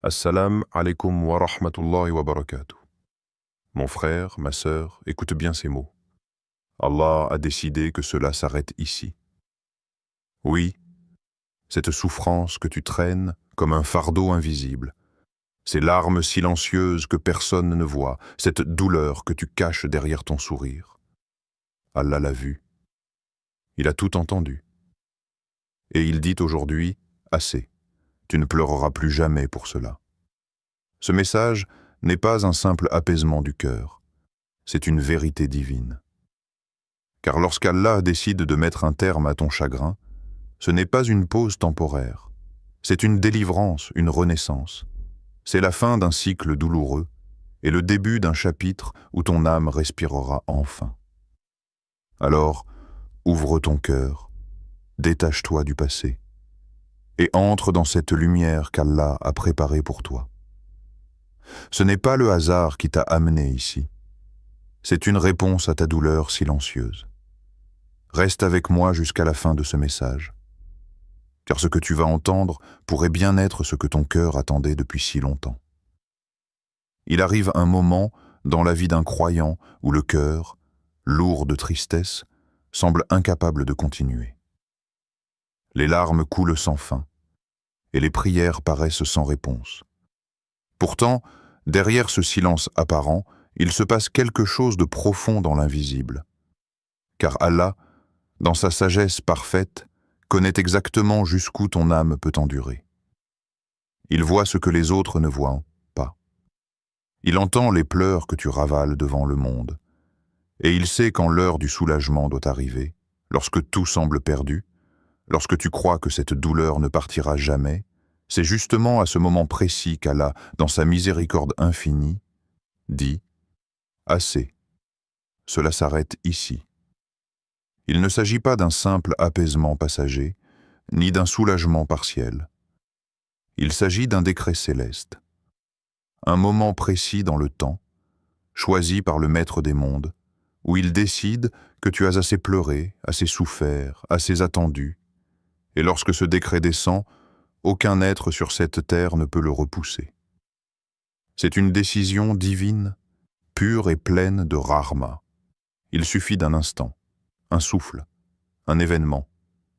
Assalam alaikum wa rahmatullahi wa barakatuh. Mon frère, ma sœur, écoute bien ces mots. Allah a décidé que cela s'arrête ici. Oui, cette souffrance que tu traînes comme un fardeau invisible, ces larmes silencieuses que personne ne voit, cette douleur que tu caches derrière ton sourire. Allah l'a vu. Il a tout entendu. Et il dit aujourd'hui, assez, tu ne pleureras plus jamais pour cela. Ce message n'est pas un simple apaisement du cœur, c'est une vérité divine. Car lorsqu'Allah décide de mettre un terme à ton chagrin, ce n'est pas une pause temporaire, c'est une délivrance, une renaissance. C'est la fin d'un cycle douloureux et le début d'un chapitre où ton âme respirera enfin. Alors, ouvre ton cœur, détache-toi du passé et entre dans cette lumière qu'Allah a préparée pour toi. Ce n'est pas le hasard qui t'a amené ici. C'est une réponse à ta douleur silencieuse. Reste avec moi jusqu'à la fin de ce message, car ce que tu vas entendre pourrait bien être ce que ton cœur attendait depuis si longtemps. Il arrive un moment dans la vie d'un croyant où le cœur, lourd de tristesse, semble incapable de continuer. Les larmes coulent sans fin, et les prières paraissent sans réponse. Pourtant, derrière ce silence apparent, il se passe quelque chose de profond dans l'invisible. Car Allah, dans sa sagesse parfaite, connaît exactement jusqu'où ton âme peut endurer. Il voit ce que les autres ne voient pas. Il entend les pleurs que tu ravales devant le monde. Et il sait quand l'heure du soulagement doit arriver, lorsque tout semble perdu, lorsque tu crois que cette douleur ne partira jamais, c'est justement à ce moment précis qu'Allah, dans sa miséricorde infinie, dit « Assez, cela s'arrête ici ». Il ne s'agit pas d'un simple apaisement passager, ni d'un soulagement partiel. Il s'agit d'un décret céleste, un moment précis dans le temps, choisi par le Maître des mondes, où il décide que tu as assez pleuré, assez souffert, assez attendu, et lorsque ce décret descend, aucun être sur cette terre ne peut le repousser. C'est une décision divine, pure et pleine de rahma. Il suffit d'un instant, un souffle, un événement,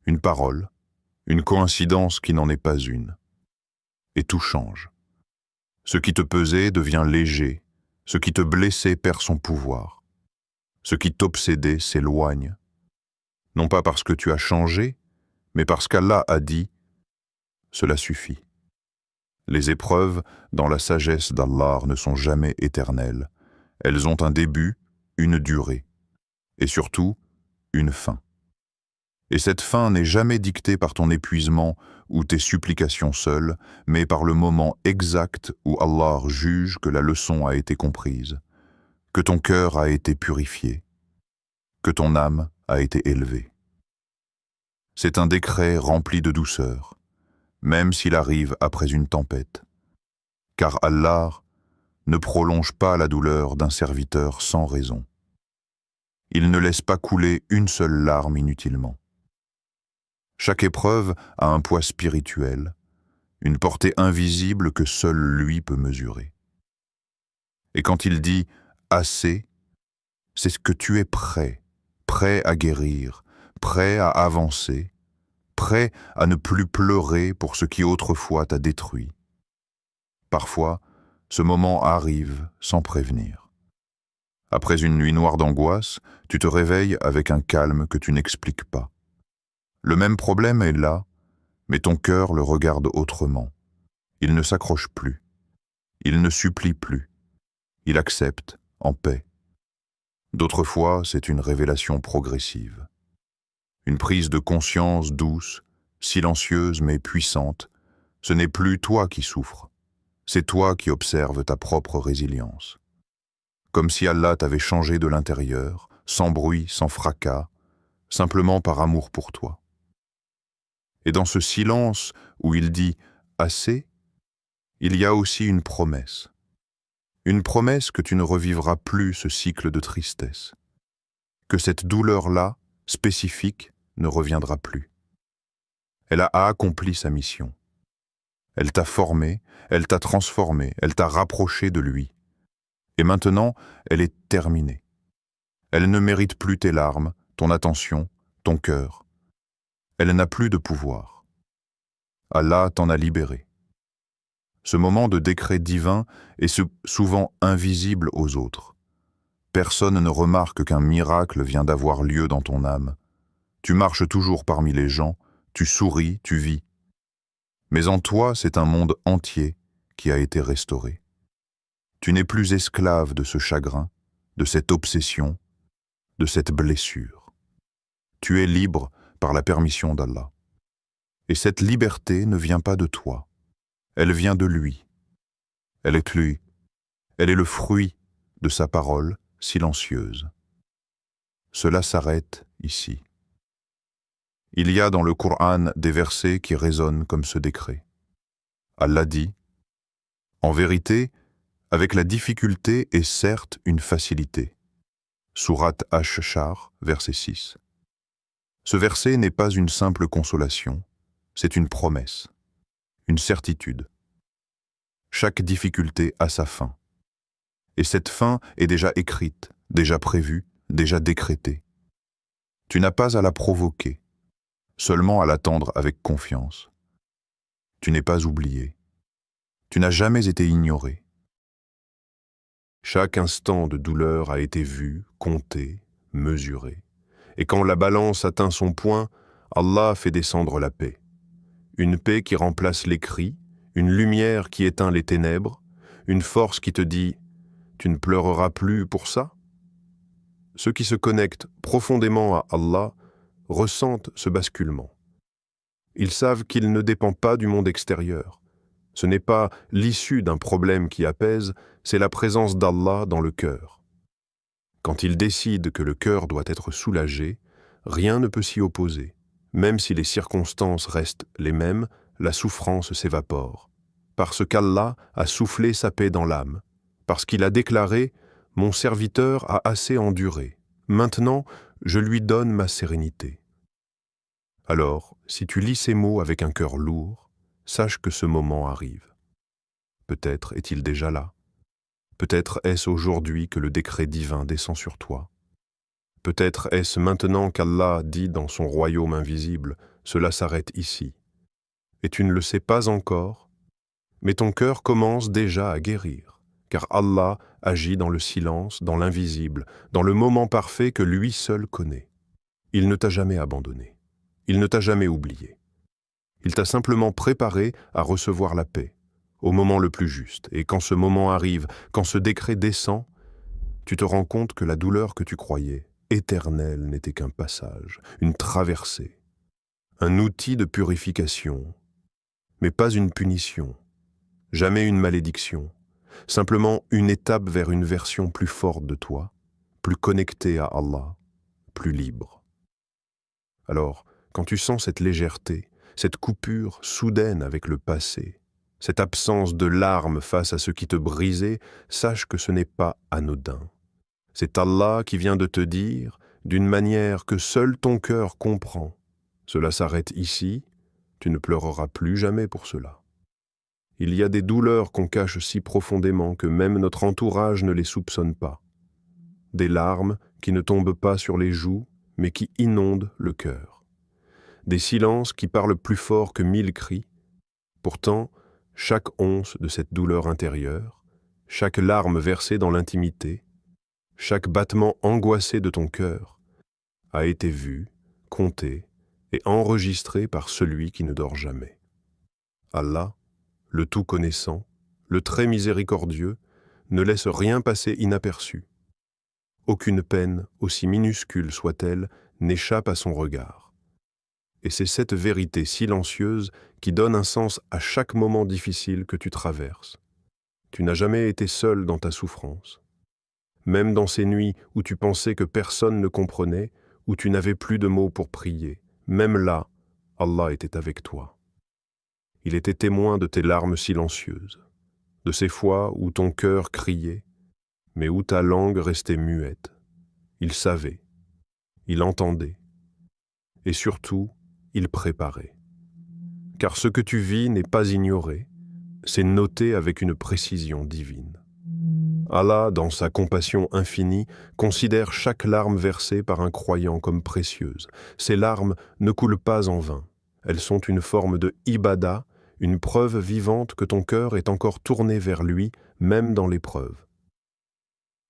une parole, une coïncidence qui n'en est pas une. Et tout change. Ce qui te pesait devient léger, ce qui te blessait perd son pouvoir. Ce qui t'obsédait s'éloigne. Non pas parce que tu as changé, mais parce qu'Allah a dit « Cela suffit ». Les épreuves, dans la sagesse d'Allah, ne sont jamais éternelles. Elles ont un début, une durée, et surtout, une fin. Et cette fin n'est jamais dictée par ton épuisement ou tes supplications seules, mais par le moment exact où Allah juge que la leçon a été comprise, que ton cœur a été purifié, que ton âme a été élevée. C'est un décret rempli de douceur, même s'il arrive après une tempête, car Allah ne prolonge pas la douleur d'un serviteur sans raison. Il ne laisse pas couler une seule larme inutilement. Chaque épreuve a un poids spirituel, une portée invisible que seul lui peut mesurer. Et quand il dit « assez », c'est que tu es prêt à guérir, prêt à avancer, prêt à ne plus pleurer pour ce qui autrefois t'a détruit. Parfois, ce moment arrive sans prévenir. Après une nuit noire d'angoisse, tu te réveilles avec un calme que tu n'expliques pas. Le même problème est là, mais ton cœur le regarde autrement. Il ne s'accroche plus. Il ne supplie plus. Il accepte, en paix. D'autres fois, c'est une révélation progressive. Une prise de conscience douce, silencieuse mais puissante. Ce n'est plus toi qui souffres. C'est toi qui observes ta propre résilience. Comme si Allah t'avait changé de l'intérieur, sans bruit, sans fracas, simplement par amour pour toi. Et dans ce silence où il dit « assez », il y a aussi une promesse. Une promesse que tu ne revivras plus ce cycle de tristesse. Que cette douleur-là, spécifique, ne reviendra plus. Elle a accompli sa mission. Elle t'a formé, elle t'a transformé, elle t'a rapproché de lui. Et maintenant, elle est terminée. Elle ne mérite plus tes larmes, ton attention, ton cœur. Elle n'a plus de pouvoir. Allah t'en a libéré. Ce moment de décret divin est souvent invisible aux autres. Personne ne remarque qu'un miracle vient d'avoir lieu dans ton âme. Tu marches toujours parmi les gens, tu souris, tu vis. Mais en toi, c'est un monde entier qui a été restauré. Tu n'es plus esclave de ce chagrin, de cette obsession, de cette blessure. Tu es libre par la permission d'Allah. Et cette liberté ne vient pas de toi. Elle vient de lui. Elle est lui. Elle est le fruit de sa parole silencieuse. Cela s'arrête ici. Il y a dans le Coran des versets qui résonnent comme ce décret. Allah dit « En vérité, avec la difficulté est certes une facilité. » Sourate Ash-Shar, verset 6. Ce verset n'est pas une simple consolation, c'est une promesse, une certitude. Chaque difficulté a sa fin. Et cette fin est déjà écrite, déjà prévue, déjà décrétée. Tu n'as pas à la provoquer, seulement à l'attendre avec confiance. Tu n'es pas oublié. Tu n'as jamais été ignoré. Chaque instant de douleur a été vu, compté, mesuré. Et quand la balance atteint son point, Allah fait descendre la paix. Une paix qui remplace les cris, une lumière qui éteint les ténèbres, une force qui te dit « Tu ne pleureras plus pour ça ?» Ceux qui se connectent profondément à Allah ressentent ce basculement. Ils savent qu'il ne dépend pas du monde extérieur. Ce n'est pas l'issue d'un problème qui apaise, c'est la présence d'Allah dans le cœur. Quand il décide que le cœur doit être soulagé, rien ne peut s'y opposer. Même si les circonstances restent les mêmes, la souffrance s'évapore. Parce qu'Allah a soufflé sa paix dans l'âme. Parce qu'il a déclaré « Mon serviteur a assez enduré. Maintenant, je lui donne ma sérénité. » Alors, si tu lis ces mots avec un cœur lourd, sache que ce moment arrive. Peut-être est-il déjà là. Peut-être est-ce aujourd'hui que le décret divin descend sur toi. Peut-être est-ce maintenant qu'Allah dit dans son royaume invisible « Cela s'arrête ici ». Et tu ne le sais pas encore, mais ton cœur commence déjà à guérir, car Allah agit dans le silence, dans l'invisible, dans le moment parfait que lui seul connaît. Il ne t'a jamais abandonné. Il ne t'a jamais oublié. Il t'a simplement préparé à recevoir la paix, au moment le plus juste. Et quand ce moment arrive, quand ce décret descend, tu te rends compte que la douleur que tu croyais éternelle n'était qu'un passage, une traversée, un outil de purification, mais pas une punition, jamais une malédiction, simplement une étape vers une version plus forte de toi, plus connectée à Allah, plus libre. Alors, quand tu sens cette légèreté, cette coupure soudaine avec le passé, cette absence de larmes face à ce qui te brisait, sache que ce n'est pas anodin. C'est Allah qui vient de te dire, d'une manière que seul ton cœur comprend, cela s'arrête ici, tu ne pleureras plus jamais pour cela. Il y a des douleurs qu'on cache si profondément que même notre entourage ne les soupçonne pas. Des larmes qui ne tombent pas sur les joues, mais qui inondent le cœur. Des silences qui parlent plus fort que 1000 cris. Pourtant, chaque once de cette douleur intérieure, chaque larme versée dans l'intimité, chaque battement angoissé de ton cœur a été vu, compté et enregistré par celui qui ne dort jamais. Allah, le tout-connaissant, le très miséricordieux, ne laisse rien passer inaperçu. Aucune peine, aussi minuscule soit-elle, n'échappe à son regard. Et c'est cette vérité silencieuse qui donne un sens à chaque moment difficile que tu traverses. Tu n'as jamais été seul dans ta souffrance. Même dans ces nuits où tu pensais que personne ne comprenait, où tu n'avais plus de mots pour prier, même là, Allah était avec toi. Il était témoin de tes larmes silencieuses, de ces fois où ton cœur criait, mais où ta langue restait muette. Il savait, il entendait, et surtout, il préparait. car ce que tu vis n'est pas ignoré, c'est noté avec une précision divine. Allah, dans sa compassion infinie, considère chaque larme versée par un croyant comme précieuse. Ces larmes ne coulent pas en vain. Elles sont une forme de ibada, une preuve vivante que ton cœur est encore tourné vers lui, même dans l'épreuve.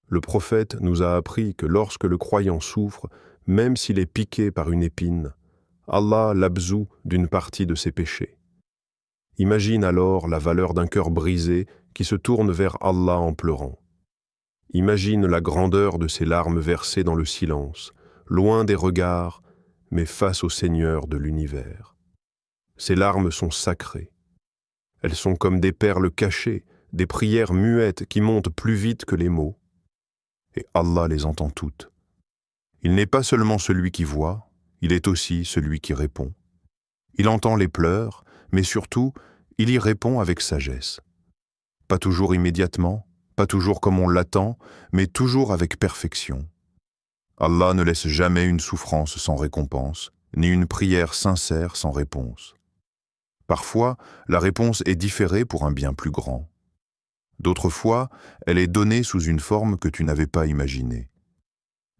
Le prophète nous a appris que lorsque le croyant souffre, même s'il est piqué par une épine, Allah l'absout d'une partie de ses péchés. Imagine alors la valeur d'un cœur brisé qui se tourne vers Allah en pleurant. Imagine la grandeur de ces larmes versées dans le silence, loin des regards, mais face au Seigneur de l'univers. Ces larmes sont sacrées. Elles sont comme des perles cachées, des prières muettes qui montent plus vite que les mots. Et Allah les entend toutes. Il n'est pas seulement celui qui voit, il est aussi celui qui répond. Il entend les pleurs, mais surtout, il y répond avec sagesse. Pas toujours immédiatement, pas toujours comme on l'attend, mais toujours avec perfection. Allah ne laisse jamais une souffrance sans récompense, ni une prière sincère sans réponse. Parfois, la réponse est différée pour un bien plus grand. D'autres fois, elle est donnée sous une forme que tu n'avais pas imaginée.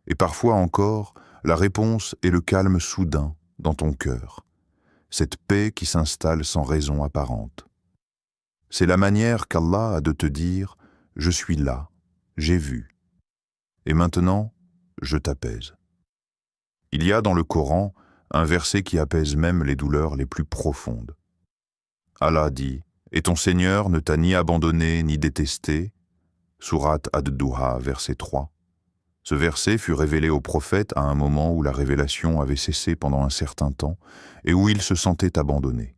Et parfois encore, la réponse est le calme soudain dans ton cœur, cette paix qui s'installe sans raison apparente. C'est la manière qu'Allah a de te dire « Je suis là, j'ai vu. Et maintenant, je t'apaise ». Il y a dans le Coran un verset qui apaise même les douleurs les plus profondes. Allah dit « Et ton Seigneur ne t'a ni abandonné ni détesté » Sourate Ad-Duha, verset 3. Ce verset fut révélé au prophète à un moment où la révélation avait cessé pendant un certain temps et où il se sentait abandonné.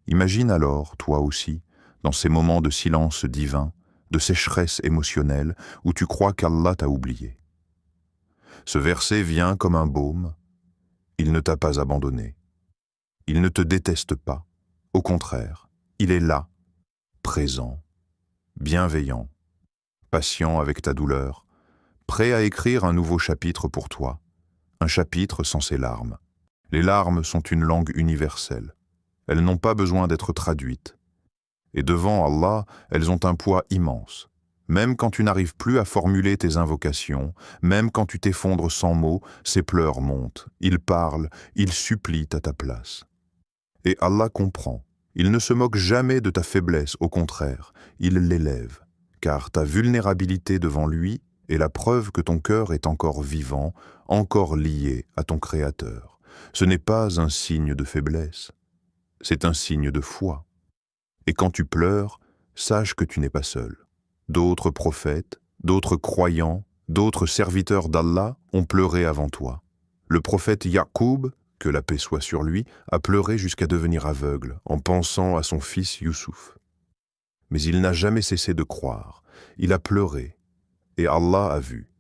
Imagine alors, toi aussi, dans ces moments de silence divin, de sécheresse émotionnelle, où tu crois qu'Allah t'a oublié. Ce verset vient comme un baume. Il ne t'a pas abandonné. Il ne te déteste pas. Au contraire, il est là, présent, bienveillant, patient avec ta douleur, prêt à écrire un nouveau chapitre pour toi, un chapitre sans ses larmes. Les larmes sont une langue universelle. Elles n'ont pas besoin d'être traduites. Et devant Allah, elles ont un poids immense. Même quand tu n'arrives plus à formuler tes invocations, même quand tu t'effondres sans mots, ces pleurs montent, ils parlent, ils supplient à ta place. Et Allah comprend. Il ne se moque jamais de ta faiblesse, au contraire, il l'élève, car ta vulnérabilité devant lui est la preuve que ton cœur est encore vivant, encore lié à ton Créateur. Ce n'est pas un signe de faiblesse, c'est un signe de foi. Et quand tu pleures, sache que tu n'es pas seul. D'autres prophètes, d'autres croyants, d'autres serviteurs d'Allah ont pleuré avant toi. Le prophète Yaqub, que la paix soit sur lui, a pleuré jusqu'à devenir aveugle en pensant à son fils Youssouf. Mais il n'a jamais cessé de croire. Il a pleuré, et Allah a vu.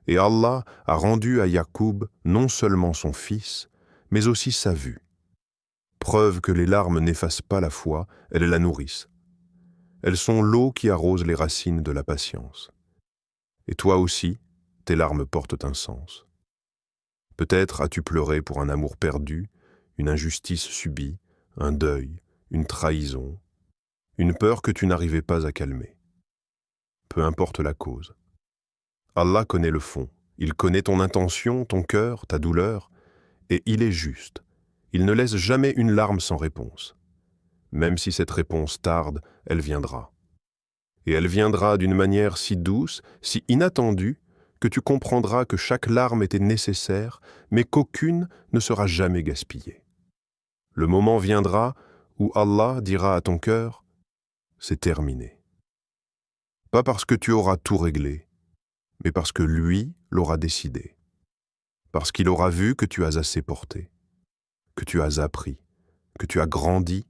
Et Allah a rendu à Yaqub non seulement son fils, mais aussi sa vue. Preuve que les larmes n'effacent pas la foi, elles la nourrissent. Elles sont l'eau qui arrose les racines de la patience. Et toi aussi, tes larmes portent un sens. Peut-être as-tu pleuré pour un amour perdu, une injustice subie, un deuil, une trahison, une peur que tu n'arrivais pas à calmer. Peu importe la cause. Allah connaît le fond, il connaît ton intention, ton cœur, ta douleur, et il est juste. Il ne laisse jamais une larme sans réponse. Même si cette réponse tarde, elle viendra. Et elle viendra d'une manière si douce, si inattendue, que tu comprendras que chaque larme était nécessaire, mais qu'aucune ne sera jamais gaspillée. Le moment viendra où Allah dira à ton cœur « C'est terminé ». Pas parce que tu auras tout réglé, mais parce que lui l'aura décidé. Parce qu'il aura vu que tu as assez porté, que tu as appris, que tu as grandi,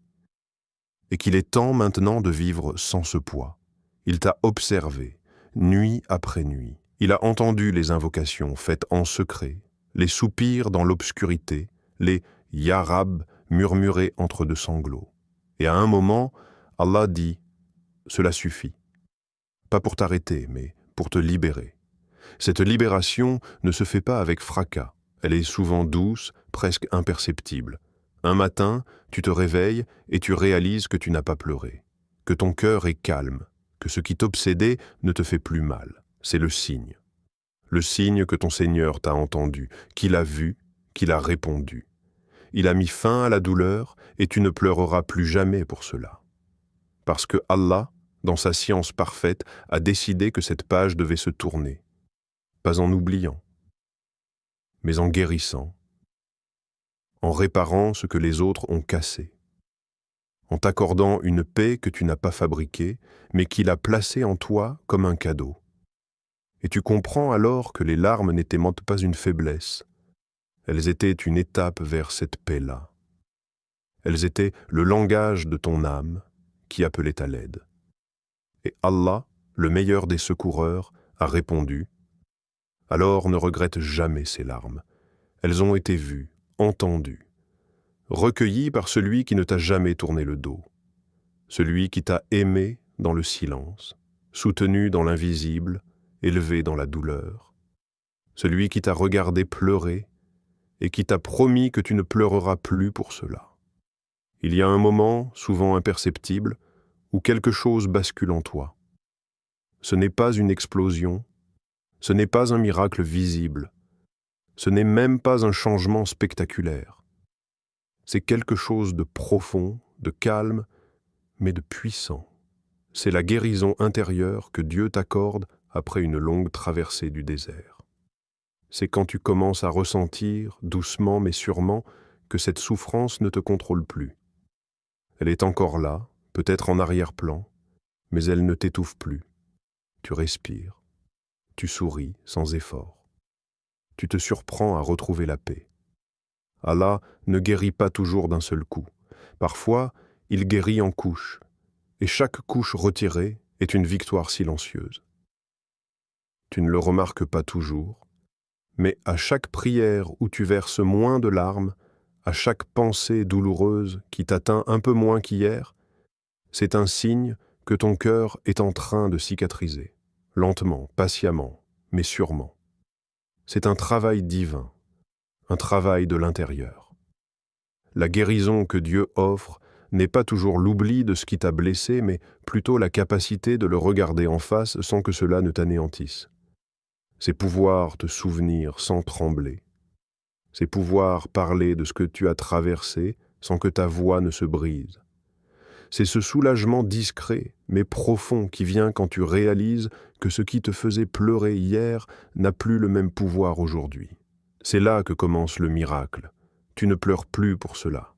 et qu'il est temps maintenant de vivre sans ce poids. Il t'a observé, nuit après nuit. Il a entendu les invocations faites en secret, les soupirs dans l'obscurité, les « Ya Rab » murmurés entre deux sanglots. Et à un moment, Allah dit « Cela suffit ». Pas pour t'arrêter, mais pour te libérer. Cette libération ne se fait pas avec fracas. Elle est souvent douce, presque imperceptible. Un matin, tu te réveilles et tu réalises que tu n'as pas pleuré, que ton cœur est calme, que ce qui t'obsédait ne te fait plus mal. C'est le signe. Le signe que ton Seigneur t'a entendu, qu'il a vu, qu'il a répondu. Il a mis fin à la douleur et tu ne pleureras plus jamais pour cela. Parce que Allah, dans sa science parfaite, a décidé que cette page devait se tourner, pas en oubliant, mais en guérissant, en réparant ce que les autres ont cassé, en t'accordant une paix que tu n'as pas fabriquée, mais qu'il a placée en toi comme un cadeau. Et tu comprends alors que les larmes n'étaient pas une faiblesse, elles étaient une étape vers cette paix-là. Elles étaient le langage de ton âme qui appelait à l'aide. Et Allah, le meilleur des secoureurs, a répondu « Alors ne regrette jamais ces larmes. Elles ont été vues, entendues, recueillies par celui qui ne t'a jamais tourné le dos, celui qui t'a aimé dans le silence, soutenu dans l'invisible, élevé dans la douleur, celui qui t'a regardé pleurer et qui t'a promis que tu ne pleureras plus pour cela. Il y a un moment, souvent imperceptible, où quelque chose bascule en toi. Ce n'est pas une explosion, ce n'est pas un miracle visible, ce n'est même pas un changement spectaculaire. C'est quelque chose de profond, de calme, mais de puissant. C'est la guérison intérieure que Dieu t'accorde après une longue traversée du désert. C'est quand tu commences à ressentir, doucement mais sûrement, que cette souffrance ne te contrôle plus. Elle est encore là, peut-être en arrière-plan, mais elle ne t'étouffe plus. Tu respires, tu souris sans effort. Tu te surprends à retrouver la paix. Allah ne guérit pas toujours d'un seul coup. Parfois, il guérit en couches, et chaque couche retirée est une victoire silencieuse. Tu ne le remarques pas toujours, mais à chaque prière où tu verses moins de larmes, à chaque pensée douloureuse qui t'atteint un peu moins qu'hier, c'est un signe que ton cœur est en train de cicatriser, lentement, patiemment, mais sûrement. C'est un travail divin, un travail de l'intérieur. La guérison que Dieu offre n'est pas toujours l'oubli de ce qui t'a blessé, mais plutôt la capacité de le regarder en face sans que cela ne t'anéantisse. C'est pouvoir te souvenir sans trembler. C'est pouvoir parler de ce que tu as traversé sans que ta voix ne se brise. C'est ce soulagement discret, mais profond qui vient quand tu réalises que ce qui te faisait pleurer hier n'a plus le même pouvoir aujourd'hui. C'est là que commence le miracle. Tu ne pleures plus pour cela.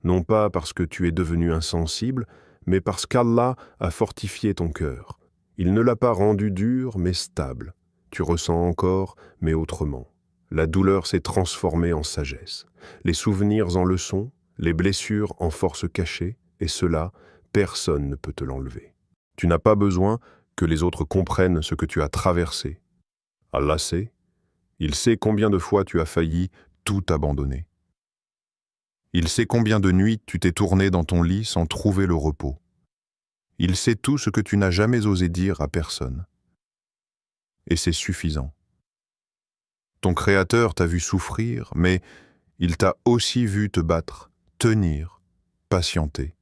Non pas parce que tu es devenu insensible, mais parce qu'Allah a fortifié ton cœur. Il ne l'a pas rendu dur, mais stable. Tu ressens encore, mais autrement. La douleur s'est transformée en sagesse. Les souvenirs en leçons, les blessures en force cachée, et cela, personne ne peut te l'enlever. Tu n'as pas besoin que les autres comprennent ce que tu as traversé. Allah sait, il sait combien de fois tu as failli tout abandonner. Il sait combien de nuits tu t'es tourné dans ton lit sans trouver le repos. Il sait tout ce que tu n'as jamais osé dire à personne. Et c'est suffisant. Ton Créateur t'a vu souffrir, mais il t'a aussi vu te battre, tenir, patienter.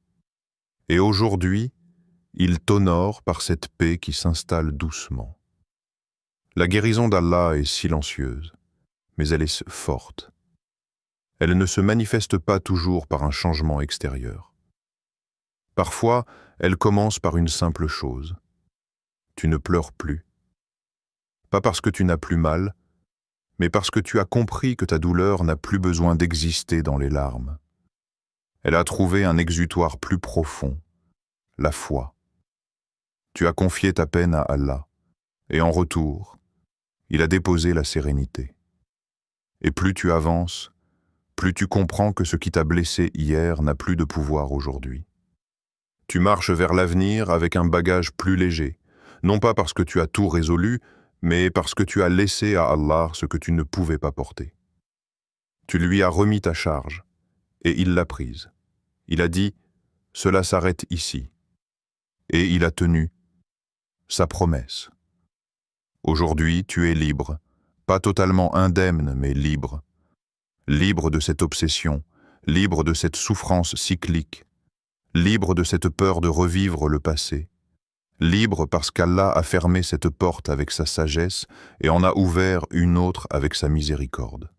Et aujourd'hui, il t'honore par cette paix qui s'installe doucement. La guérison d'Allah est silencieuse, mais elle est forte. Elle ne se manifeste pas toujours par un changement extérieur. Parfois, elle commence par une simple chose. Tu ne pleures plus. Pas parce que tu n'as plus mal, mais parce que tu as compris que ta douleur n'a plus besoin d'exister dans les larmes. Elle a trouvé un exutoire plus profond, la foi. Tu as confié ta peine à Allah, et en retour, il a déposé la sérénité. Et plus tu avances, plus tu comprends que ce qui t'a blessé hier n'a plus de pouvoir aujourd'hui. Tu marches vers l'avenir avec un bagage plus léger, non pas parce que tu as tout résolu, mais parce que tu as laissé à Allah ce que tu ne pouvais pas porter. Tu lui as remis ta charge, et il l'a prise. Il a dit « Cela s'arrête ici ». Et il a tenu sa promesse. Aujourd'hui, tu es libre, pas totalement indemne, mais libre. Libre de cette obsession, libre de cette souffrance cyclique, libre de cette peur de revivre le passé, libre parce qu'Allah a fermé cette porte avec sa sagesse et en a ouvert une autre avec sa miséricorde.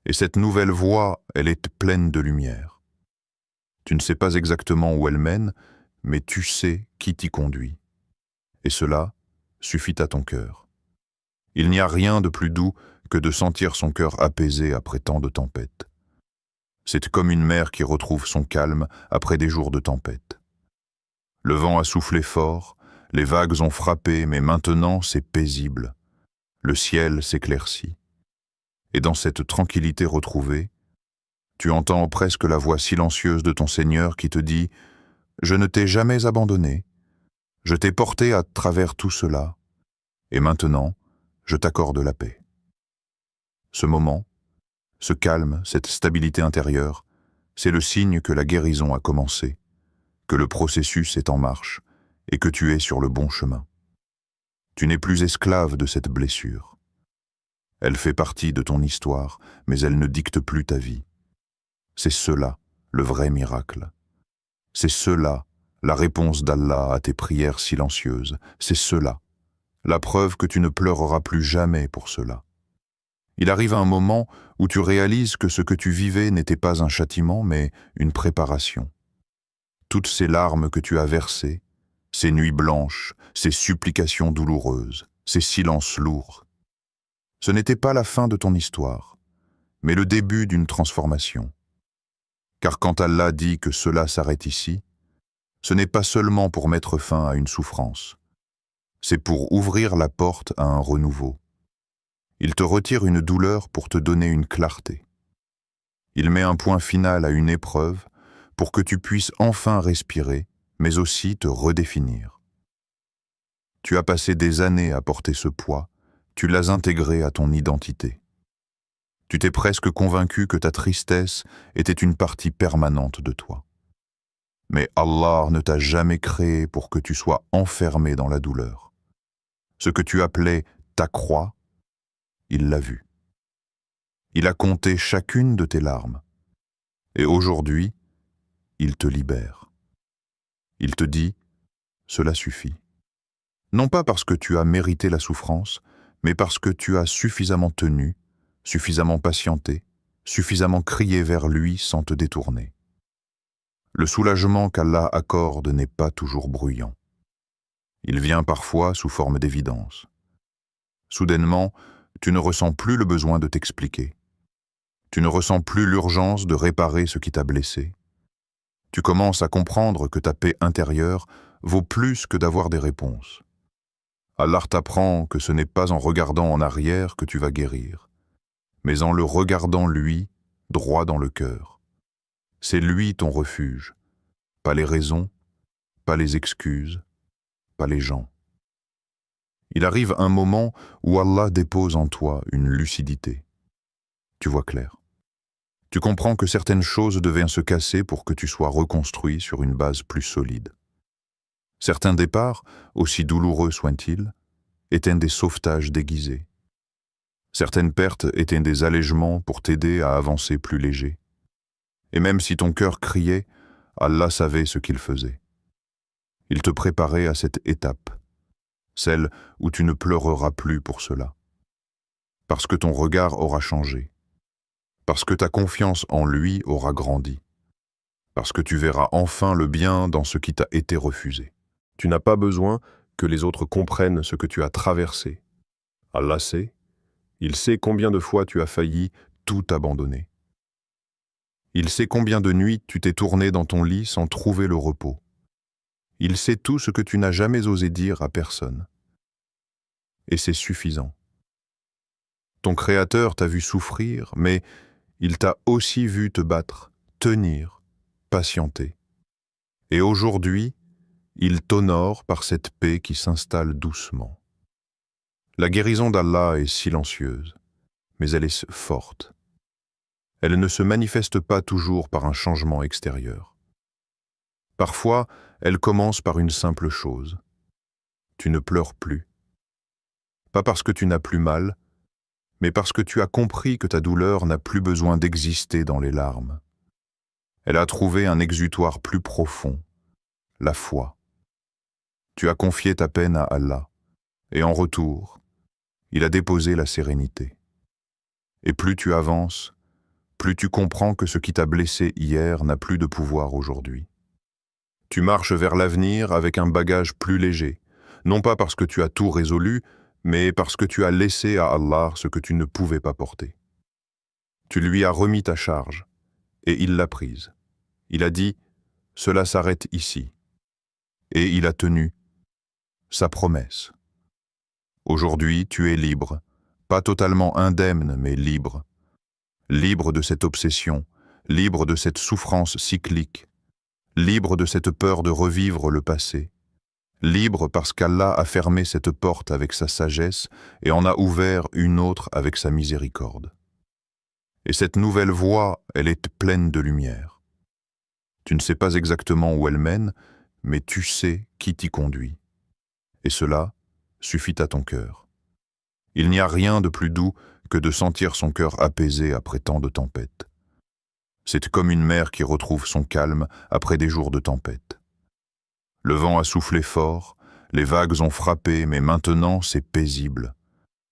Et cette nouvelle voie, elle est pleine de lumière. Tu ne sais pas exactement où elle mène, mais tu sais qui t'y conduit. Et cela suffit à ton cœur. Il n'y a rien de plus doux que de sentir son cœur apaisé après tant de tempêtes. C'est comme une mer qui retrouve son calme après des jours de tempête. Le vent a soufflé fort, les vagues ont frappé, mais maintenant c'est paisible. Le ciel s'éclaircit. Et dans cette tranquillité retrouvée, tu entends presque la voix silencieuse de ton Seigneur qui te dit « Je ne t'ai jamais abandonné, je t'ai porté à travers tout cela, et maintenant, je t'accorde la paix. » Ce moment, ce calme, cette stabilité intérieure, c'est le signe que la guérison a commencé, que le processus est en marche et que tu es sur le bon chemin. Tu n'es plus esclave de cette blessure. Elle fait partie de ton histoire, mais elle ne dicte plus ta vie. C'est cela, le vrai miracle. C'est cela, la réponse d'Allah à tes prières silencieuses. C'est cela, la preuve que tu ne pleureras plus jamais pour cela. Il arrive un moment où tu réalises que ce que tu vivais n'était pas un châtiment, mais une préparation. Toutes ces larmes que tu as versées, ces nuits blanches, ces supplications douloureuses, ces silences lourds, ce n'était pas la fin de ton histoire, mais le début d'une transformation. Car quand Allah dit que cela s'arrête ici, ce n'est pas seulement pour mettre fin à une souffrance, c'est pour ouvrir la porte à un renouveau. Il te retire une douleur pour te donner une clarté. Il met un point final à une épreuve pour que tu puisses enfin respirer, mais aussi te redéfinir. Tu as passé des années à porter ce poids, tu l'as intégré à ton identité. Tu t'es presque convaincu que ta tristesse était une partie permanente de toi. Mais Allah ne t'a jamais créé pour que tu sois enfermé dans la douleur. Ce que tu appelais ta croix, il l'a vu. Il a compté chacune de tes larmes. Et aujourd'hui, il te libère. Il te dit, cela suffit. Non pas parce que tu as mérité la souffrance, mais parce que tu as suffisamment tenu, suffisamment patienté, suffisamment crié vers lui sans te détourner. Le soulagement qu'Allah accorde n'est pas toujours bruyant. Il vient parfois sous forme d'évidence. Soudainement, tu ne ressens plus le besoin de t'expliquer. Tu ne ressens plus l'urgence de réparer ce qui t'a blessé. Tu commences à comprendre que ta paix intérieure vaut plus que d'avoir des réponses. Allah t'apprend que ce n'est pas en regardant en arrière que tu vas guérir, mais en le regardant lui, droit dans le cœur. C'est lui ton refuge, pas les raisons, pas les excuses, pas les gens. Il arrive un moment où Allah dépose en toi une lucidité. Tu vois clair. Tu comprends que certaines choses devaient se casser pour que tu sois reconstruit sur une base plus solide. Certains départs, aussi douloureux soient-ils, étaient des sauvetages déguisés. Certaines pertes étaient des allègements pour t'aider à avancer plus léger. Et même si ton cœur criait, Allah savait ce qu'il faisait. Il te préparait à cette étape, celle où tu ne pleureras plus pour cela. Parce que ton regard aura changé. Parce que ta confiance en lui aura grandi. Parce que tu verras enfin le bien dans ce qui t'a été refusé. Tu n'as pas besoin que les autres comprennent ce que tu as traversé. Allah sait, il sait combien de fois tu as failli tout abandonner. Il sait combien de nuits tu t'es tourné dans ton lit sans trouver le repos. Il sait tout ce que tu n'as jamais osé dire à personne. Et c'est suffisant. Ton Créateur t'a vu souffrir, mais il t'a aussi vu te battre, tenir, patienter. Et aujourd'hui, il t'honore par cette paix qui s'installe doucement. La guérison d'Allah est silencieuse, mais elle est forte. Elle ne se manifeste pas toujours par un changement extérieur. Parfois, elle commence par une simple chose. Tu ne pleures plus. Pas parce que tu n'as plus mal, mais parce que tu as compris que ta douleur n'a plus besoin d'exister dans les larmes. Elle a trouvé un exutoire plus profond, la foi. Tu as confié ta peine à Allah, et en retour, il a déposé la sérénité. Et plus tu avances, plus tu comprends que ce qui t'a blessé hier n'a plus de pouvoir aujourd'hui. Tu marches vers l'avenir avec un bagage plus léger, non pas parce que tu as tout résolu, mais parce que tu as laissé à Allah ce que tu ne pouvais pas porter. Tu lui as remis ta charge, et il l'a prise. Il a dit « Cela s'arrête ici ». Et il a tenu sa promesse. Aujourd'hui, tu es libre, pas totalement indemne, mais libre. Libre de cette obsession, libre de cette souffrance cyclique, libre de cette peur de revivre le passé, libre parce qu'Allah a fermé cette porte avec sa sagesse et en a ouvert une autre avec sa miséricorde. Et cette nouvelle voie, elle est pleine de lumière. Tu ne sais pas exactement où elle mène, mais tu sais qui t'y conduit. Et cela suffit à ton cœur. Il n'y a rien de plus doux que de sentir son cœur apaisé après tant de tempêtes. C'est comme une mer qui retrouve son calme après des jours de tempête. Le vent a soufflé fort, les vagues ont frappé, mais maintenant c'est paisible.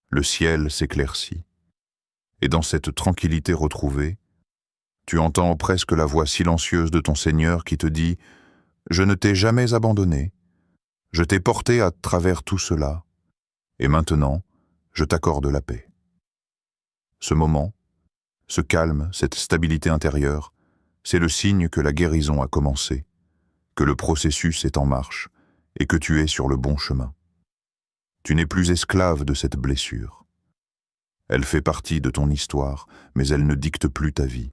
Le ciel s'éclaircit. Et dans cette tranquillité retrouvée, tu entends presque la voix silencieuse de ton Seigneur qui te dit « Je ne t'ai jamais abandonné, je t'ai porté à travers tout cela, et maintenant, je t'accorde la paix. » Ce moment, ce calme, cette stabilité intérieure, c'est le signe que la guérison a commencé, que le processus est en marche et que tu es sur le bon chemin. Tu n'es plus esclave de cette blessure. Elle fait partie de ton histoire, mais elle ne dicte plus ta vie.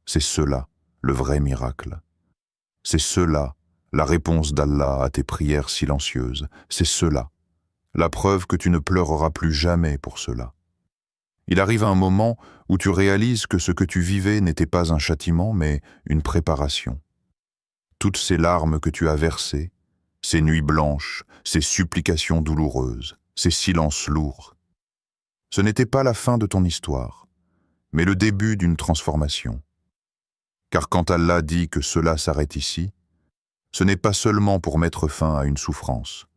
C'est cela, le vrai miracle. C'est cela, la réponse d'Allah à tes prières silencieuses. C'est cela, la preuve que tu ne pleureras plus jamais pour cela. Il arrive un moment où tu réalises que ce que tu vivais n'était pas un châtiment, mais une préparation. Toutes ces larmes que tu as versées, ces nuits blanches, ces supplications douloureuses, ces silences lourds, ce n'était pas la fin de ton histoire, mais le début d'une transformation. Car quand Allah dit que cela s'arrête ici, ce n'est pas seulement pour mettre fin à une souffrance,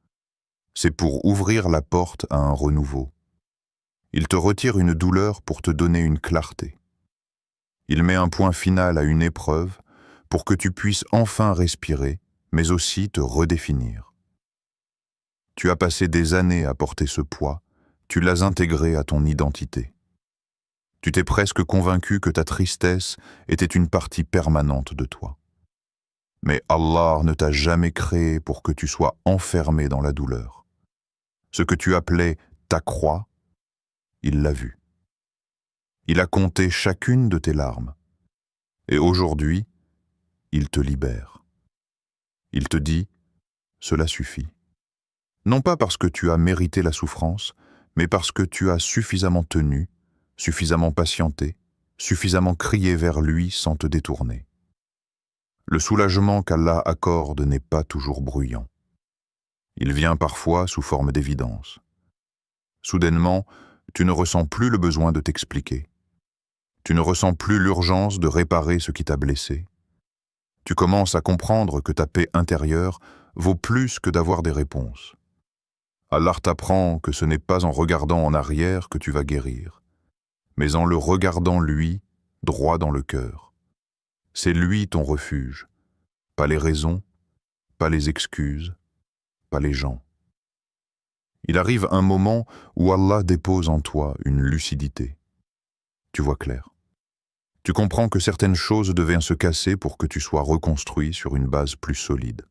c'est pour ouvrir la porte à un renouveau. Il te retire une douleur pour te donner une clarté. Il met un point final à une épreuve pour que tu puisses enfin respirer, mais aussi te redéfinir. Tu as passé des années à porter ce poids, tu l'as intégré à ton identité. Tu t'es presque convaincu que ta tristesse était une partie permanente de toi. Mais Allah ne t'a jamais créé pour que tu sois enfermé dans la douleur. Ce que tu appelais ta croix, il l'a vu. Il a compté chacune de tes larmes. Et aujourd'hui, il te libère. Il te dit, cela suffit. Non pas parce que tu as mérité la souffrance, mais parce que tu as suffisamment tenu, suffisamment patienté, suffisamment crié vers lui sans te détourner. Le soulagement qu'Allah accorde n'est pas toujours bruyant. Il vient parfois sous forme d'évidence. Soudainement, tu ne ressens plus le besoin de t'expliquer. Tu ne ressens plus l'urgence de réparer ce qui t'a blessé. Tu commences à comprendre que ta paix intérieure vaut plus que d'avoir des réponses. Allah t'apprend que ce n'est pas en regardant en arrière que tu vas guérir, mais en le regardant lui, droit dans le cœur. C'est lui ton refuge, pas les raisons, pas les excuses, pas les gens. Il arrive un moment où Allah dépose en toi une lucidité. Tu vois clair. Tu comprends que certaines choses devaient se casser pour que tu sois reconstruit sur une base plus solide.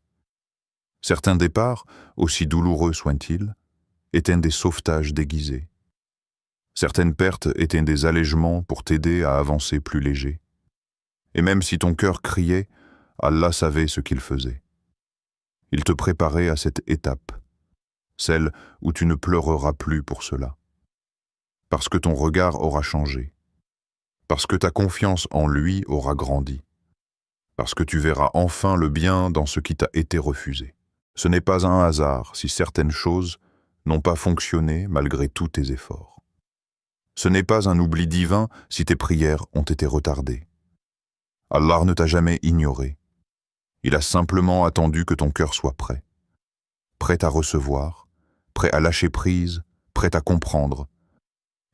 Certains départs, aussi douloureux soient-ils, étaient des sauvetages déguisés. Certaines pertes étaient des allègements pour t'aider à avancer plus léger. Et même si ton cœur criait, Allah savait ce qu'il faisait. Il te préparait à cette étape, celle où tu ne pleureras plus pour cela. Parce que ton regard aura changé. Parce que ta confiance en lui aura grandi. Parce que tu verras enfin le bien dans ce qui t'a été refusé. Ce n'est pas un hasard si certaines choses n'ont pas fonctionné malgré tous tes efforts. Ce n'est pas un oubli divin si tes prières ont été retardées. Allah ne t'a jamais ignoré. Il a simplement attendu que ton cœur soit prêt. Prêt à recevoir, prêt à lâcher prise, prêt à comprendre.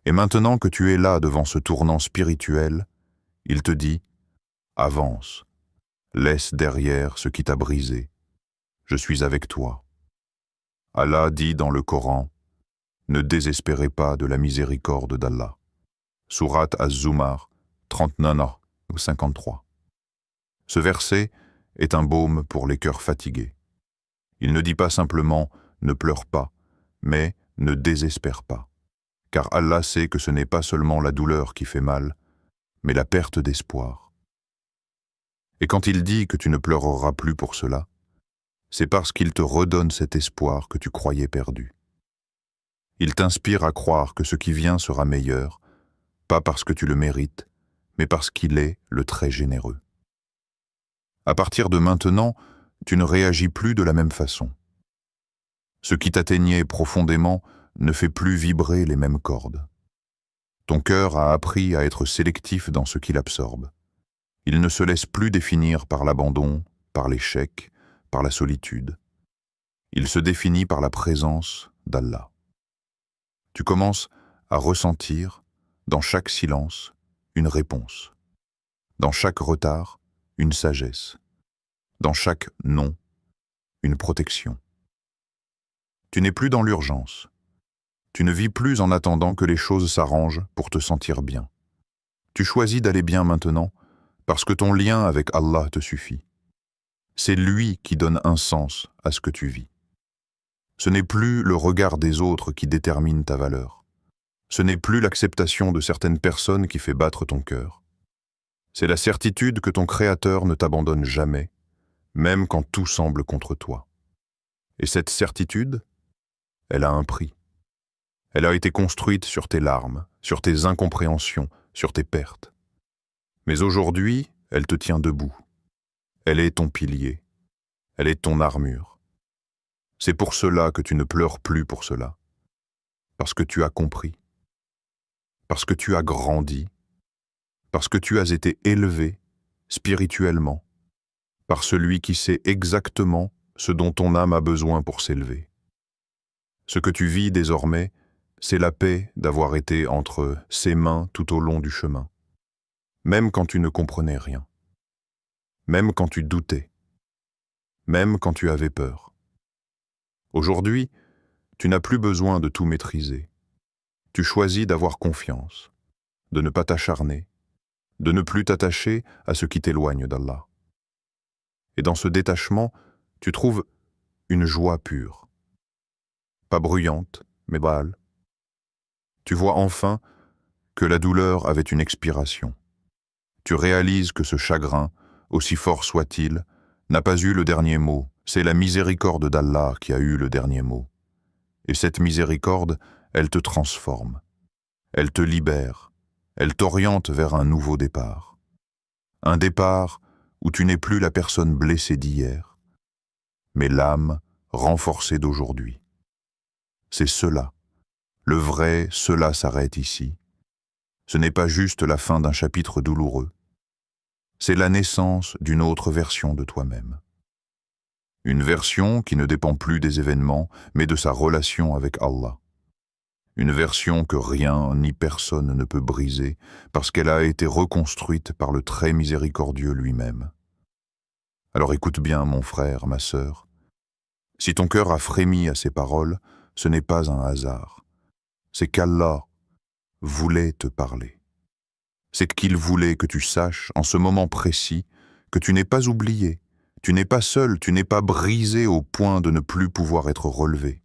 Et maintenant que tu es là devant ce tournant spirituel, il te dit « Avance, laisse derrière ce qui t'a brisé. Je suis avec toi. » Allah dit dans le Coran « Ne désespérez pas de la miséricorde d'Allah. » Sourate Az-Zumar, 39 ou 53. Ce verset est un baume pour les cœurs fatigués. Il ne dit pas simplement « ne pleure pas », mais « ne désespère pas ». Car Allah sait que ce n'est pas seulement la douleur qui fait mal, mais la perte d'espoir. Et quand il dit que tu ne pleureras plus pour cela, c'est parce qu'il te redonne cet espoir que tu croyais perdu. Il t'inspire à croire que ce qui vient sera meilleur, pas parce que tu le mérites, mais parce qu'il est le très généreux. À partir de maintenant, tu ne réagis plus de la même façon. Ce qui t'atteignait profondément ne fait plus vibrer les mêmes cordes. Ton cœur a appris à être sélectif dans ce qu'il absorbe. Il ne se laisse plus définir par l'abandon, par l'échec, par la solitude. Il se définit par la présence d'Allah. Tu commences à ressentir, dans chaque silence, une réponse. Dans chaque retard, une sagesse. Dans chaque non, une protection. Tu n'es plus dans l'urgence. Tu ne vis plus en attendant que les choses s'arrangent pour te sentir bien. Tu choisis d'aller bien maintenant parce que ton lien avec Allah te suffit. C'est lui qui donne un sens à ce que tu vis. Ce n'est plus le regard des autres qui détermine ta valeur. Ce n'est plus l'acceptation de certaines personnes qui fait battre ton cœur. C'est la certitude que ton Créateur ne t'abandonne jamais, même quand tout semble contre toi. Et cette certitude, elle a un prix. Elle a été construite sur tes larmes, sur tes incompréhensions, sur tes pertes. Mais aujourd'hui, elle te tient debout. Elle est ton pilier. Elle est ton armure. C'est pour cela que tu ne pleures plus pour cela. Parce que tu as compris. Parce que tu as grandi. Parce que tu as été élevé spirituellement par celui qui sait exactement ce dont ton âme a besoin pour s'élever. Ce que tu vis désormais, c'est la paix d'avoir été entre ses mains tout au long du chemin. Même quand tu ne comprenais rien. Même quand tu doutais. Même quand tu avais peur. Aujourd'hui, tu n'as plus besoin de tout maîtriser. Tu choisis d'avoir confiance, de ne pas t'acharner, de ne plus t'attacher à ce qui t'éloigne d'Allah. Et dans ce détachement, tu trouves une joie pure. Pas bruyante, mais bâle. Tu vois enfin que la douleur avait une expiration. Tu réalises que ce chagrin, aussi fort soit-il, n'a pas eu le dernier mot. C'est la miséricorde d'Allah qui a eu le dernier mot. Et cette miséricorde, elle te transforme. Elle te libère. Elle t'oriente vers un nouveau départ. Un départ où tu n'es plus la personne blessée d'hier, mais l'âme renforcée d'aujourd'hui. C'est cela. Le vrai, cela s'arrête ici. Ce n'est pas juste la fin d'un chapitre douloureux. C'est la naissance d'une autre version de toi-même. Une version qui ne dépend plus des événements, mais de sa relation avec Allah. Une version que rien ni personne ne peut briser, parce qu'elle a été reconstruite par le très miséricordieux lui-même. Alors écoute bien, mon frère, ma sœur. Si ton cœur a frémi à ces paroles, ce n'est pas un hasard. C'est qu'Allah voulait te parler. C'est qu'il voulait que tu saches, en ce moment précis, que tu n'es pas oublié, tu n'es pas seul, tu n'es pas brisé au point de ne plus pouvoir être relevé.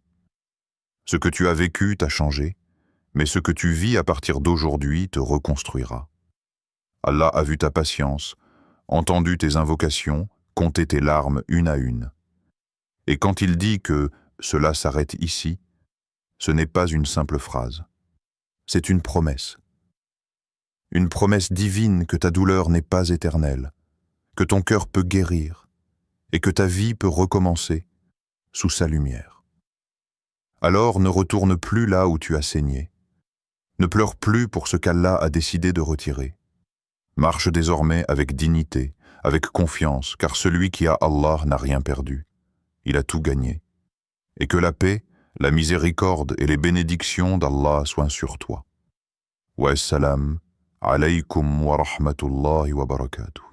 Ce que tu as vécu t'a changé, mais ce que tu vis à partir d'aujourd'hui te reconstruira. Allah a vu ta patience, entendu tes invocations, compté tes larmes une à une. Et quand il dit que cela s'arrête ici, ce n'est pas une simple phrase. C'est une promesse. Une promesse divine que ta douleur n'est pas éternelle, que ton cœur peut guérir et que ta vie peut recommencer sous sa lumière. Alors ne retourne plus là où tu as saigné. Ne pleure plus pour ce qu'Allah a décidé de retirer. Marche désormais avec dignité, avec confiance, car celui qui a Allah n'a rien perdu. Il a tout gagné. Et que la paix, la miséricorde et les bénédictions d'Allah soient sur toi. Wa salam alaykum wa rahmatullahi wa barakatuh.